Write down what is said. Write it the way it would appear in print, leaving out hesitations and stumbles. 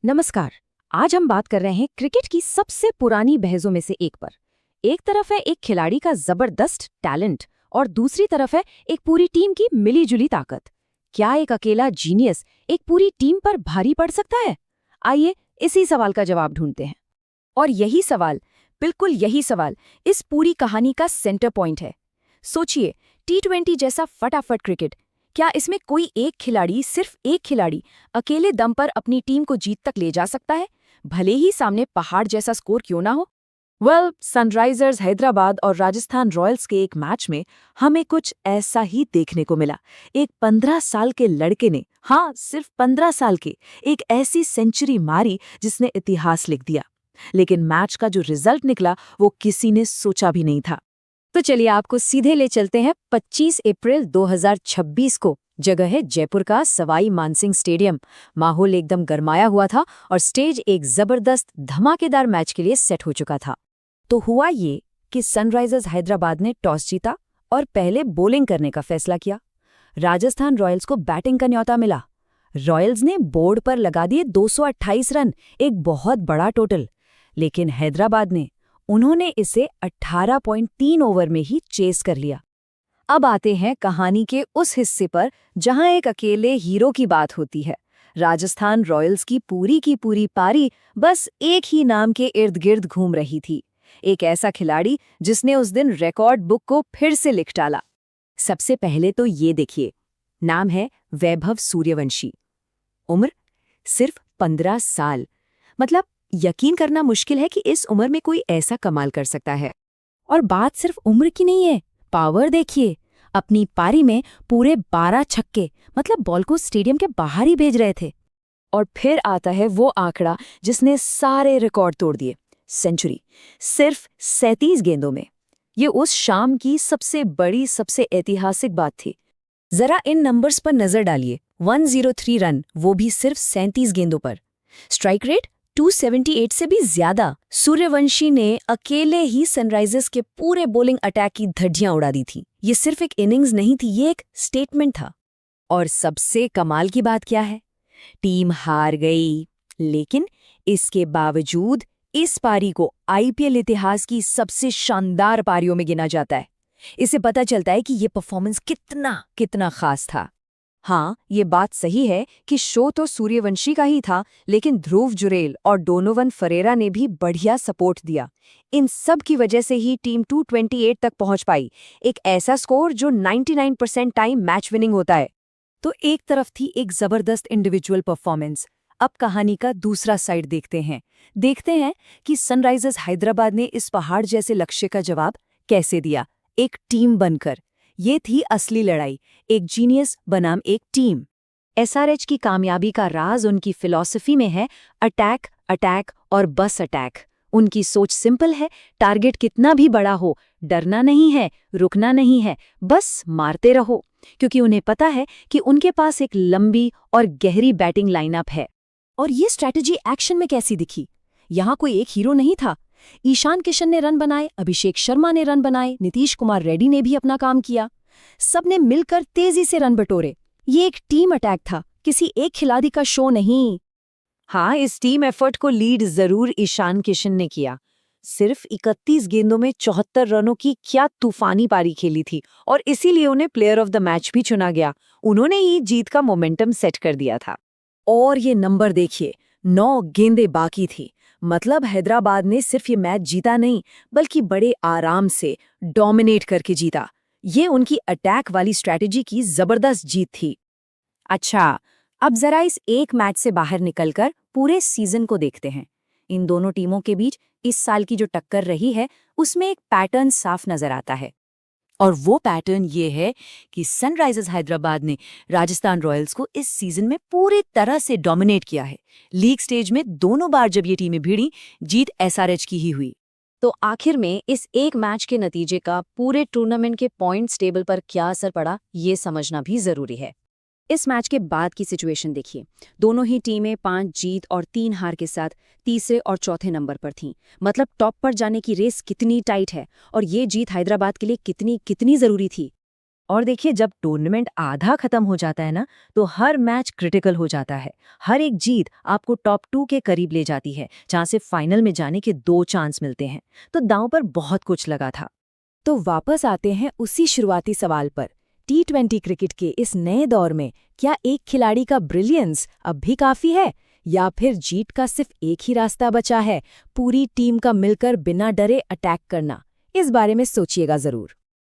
नमस्कार। आज हम बात कर रहे हैं क्रिकेट की सबसे पुरानी बहसों में से एक पर। एक तरफ है एक खिलाड़ी का जबरदस्त टैलेंट और दूसरी तरफ है एक पूरी टीम की मिलीजुली ताकत। क्या एक अकेला जीनियस एक पूरी टीम पर भारी पड़ सकता है? आइए इसी सवाल का जवाब ढूंढते हैं। और यही सवाल, बिल्कुल यही सवाल इस पूरी कहानी का सेंटर पॉइंट है। सोचिए, T20 जैसा फटाफट क्रिकेट, क्या इसमें कोई एक खिलाड़ी, सिर्फ एक खिलाड़ी अकेले दम पर अपनी टीम को जीत तक ले जा सकता है, भले ही सामने पहाड़ जैसा स्कोर क्यों ना हो? सनराइजर्स हैदराबाद और राजस्थान रॉयल्स के एक मैच में हमें कुछ ऐसा ही देखने को मिला। एक 15 साल के लड़के ने, हाँ सिर्फ 15 साल के, एक ऐसी सेंचुरी मारी जिसने इतिहास लिख दिया। लेकिन मैच का जो रिजल्ट निकला वो किसी ने सोचा भी नहीं था। तो चलिए आपको सीधे ले चलते हैं 25 अप्रैल 2026 को। जगह है जयपुर का सवाई मानसिंह स्टेडियम। माहौल एकदम गरमाया हुआ था और स्टेज एक जबरदस्त धमाकेदार मैच के लिए सेट हो चुका था। तो हुआ ये कि सनराइजर्स हैदराबाद ने टॉस जीता और पहले बॉलिंग करने का फैसला किया। राजस्थान रॉयल्स को बैटिंग का न्योता मिला। रॉयल्स ने बोर्ड पर लगा दिए 228 रन, एक बहुत बड़ा टोटल। लेकिन हैदराबाद ने, उन्होंने इसे 18.3 ओवर में ही चेस कर लिया। अब आते हैं कहानी के उस हिस्से पर जहां एक अकेले हीरो की बात होती है। राजस्थान रॉयल्स की पूरी पारी बस एक ही नाम के इर्द गिर्द घूम रही थी। एक ऐसा खिलाड़ी जिसने उस दिन रिकॉर्ड बुक को फिर से लिख डाला। सबसे पहले तो ये देखिए, नाम है वैभव सूर्यवंशी। उम्र सिर्फ 15 साल। मतलब यकीन करना मुश्किल है कि इस उम्र में कोई ऐसा कमाल कर सकता है। और बात सिर्फ उम्र की नहीं है, पावर देखिए। अपनी पारी में पूरे 12 छक्के, मतलब बॉल को स्टेडियम के बाहर ही भेज रहे थे। और फिर आता है वो आंकड़ा जिसने सारे रिकॉर्ड तोड़ दिए, सेंचुरी, सिर्फ 37 गेंदों में। ये उस शाम की सबसे बड़ी, सबसे ऐतिहासिक बात थी। जरा इन नंबर्स पर नजर डालिए। 103 रन, वो भी सिर्फ 37 गेंदों पर। स्ट्राइक रेट 278 से भी ज्यादा। सूर्यवंशी ने अकेले ही सनराइजर्स के पूरे बॉलिंग अटैक की धज्जियां उड़ा दी थी। ये सिर्फ एक इनिंग्स नहीं थी, ये एक स्टेटमेंट था। और सबसे कमाल की बात क्या है? टीम हार गई, लेकिन इसके बावजूद इस पारी को आईपीएल इतिहास की सबसे शानदार पारियों में गिना जाता है। इससे पता चलता है कि ये परफॉर्मेंस कितना कितना खास था। हाँ, ये बात सही है कि शो तो सूर्यवंशी का ही था, लेकिन ध्रुव जुरेल और डोनोवन फरेरा ने भी बढ़िया सपोर्ट दिया। इन सब की वजह से ही टीम 228 तक पहुंच पाई, एक ऐसा स्कोर जो 99% टाइम मैच विनिंग होता है। तो एक तरफ थी एक जबरदस्त इंडिविजुअल परफॉर्मेंस। अब कहानी का दूसरा साइड देखते हैं कि सनराइजर्स हैदराबाद ने इस पहाड़ जैसे लक्ष्य का जवाब कैसे दिया, एक टीम बनकर। ये थी असली लड़ाई, एक जीनियस बनाम एक टीम। एसआरएच की कामयाबी का राज उनकी फिलॉसफी में है, अटैक, अटैक और बस अटैक। उनकी सोच सिंपल है, टारगेट कितना भी बड़ा हो, डरना नहीं है, रुकना नहीं है, बस मारते रहो। क्योंकि उन्हें पता है कि उनके पास एक लंबी और गहरी बैटिंग लाइनअप है। और ये स्ट्रैटेजी एक्शन में कैसी दिखी? यहाँ कोई एक हीरो नहीं था। ईशान किशन ने रन बनाए, अभिषेक शर्मा ने रन बनाए, नीतीश कुमार रेड्डी ने भी अपना काम किया। सबने मिलकर तेजी से रन बटोरे। ये एक टीम अटैक था, किसी एक खिलाड़ी का शो नहीं। हाँ, इस टीम एफर्ट को लीड जरूर ईशान किशन ने किया। सिर्फ 31 गेंदों में 74 रनों की क्या तूफानी पारी खेली थी, और इसीलिए उन्हें प्लेयर ऑफ द मैच भी चुना गया। उन्होंने ही जीत का मोमेंटम सेट कर दिया था। और ये नंबर देखिए, 9 गेंदें बाकी थी। मतलब हैदराबाद ने सिर्फ ये मैच जीता नहीं, बल्कि बड़े आराम से डोमिनेट करके जीता। ये उनकी अटैक वाली स्ट्रैटेजी की जबरदस्त जीत थी। अच्छा, अब जरा इस एक मैच से बाहर निकलकर पूरे सीजन को देखते हैं। इन दोनों टीमों के बीच इस साल की जो टक्कर रही है, उसमें एक पैटर्न साफ नजर आता है। और वो पैटर्न ये है कि सनराइजर्स हैदराबाद ने राजस्थान रॉयल्स को इस सीजन में पूरी तरह से डोमिनेट किया है। लीग स्टेज में दोनों बार जब ये टीमें भिड़ी, जीत एसआरएच की ही हुई। तो आखिर में इस एक मैच के नतीजे का पूरे टूर्नामेंट के पॉइंट्स टेबल पर क्या असर पड़ा, ये समझना भी जरूरी है। इस मैच के बाद की सिचुएशन देखिए। दोनों ही टीमें 5 जीत और 3 हार के साथ तीसरे और चौथे नंबर पर थीं। मतलब टॉप पर जाने की रेस कितनी टाइट है, और ये जीत हैदराबाद के लिए कितनी जरूरी थी। और देखिए, जब टूर्नामेंट आधा खत्म हो जाता है ना, तो हर मैच क्रिटिकल हो जाता है। हर एक जीत आपको टॉप 2 के करीब ले जाती है, जहां से फाइनल में जाने के 2 चांस मिलते हैं। तो दांव पर बहुत कुछ लगा था। तो वापस आते हैं उसी शुरुआती सवाल पर। T20 क्रिकेट के इस नए दौर में क्या एक खिलाड़ी का ब्रिलियंस अब भी काफी है, या फिर जीत का सिर्फ एक ही रास्ता बचा है, पूरी टीम का मिलकर बिना डरे अटैक करना? इस बारे में सोचिएगा जरूर।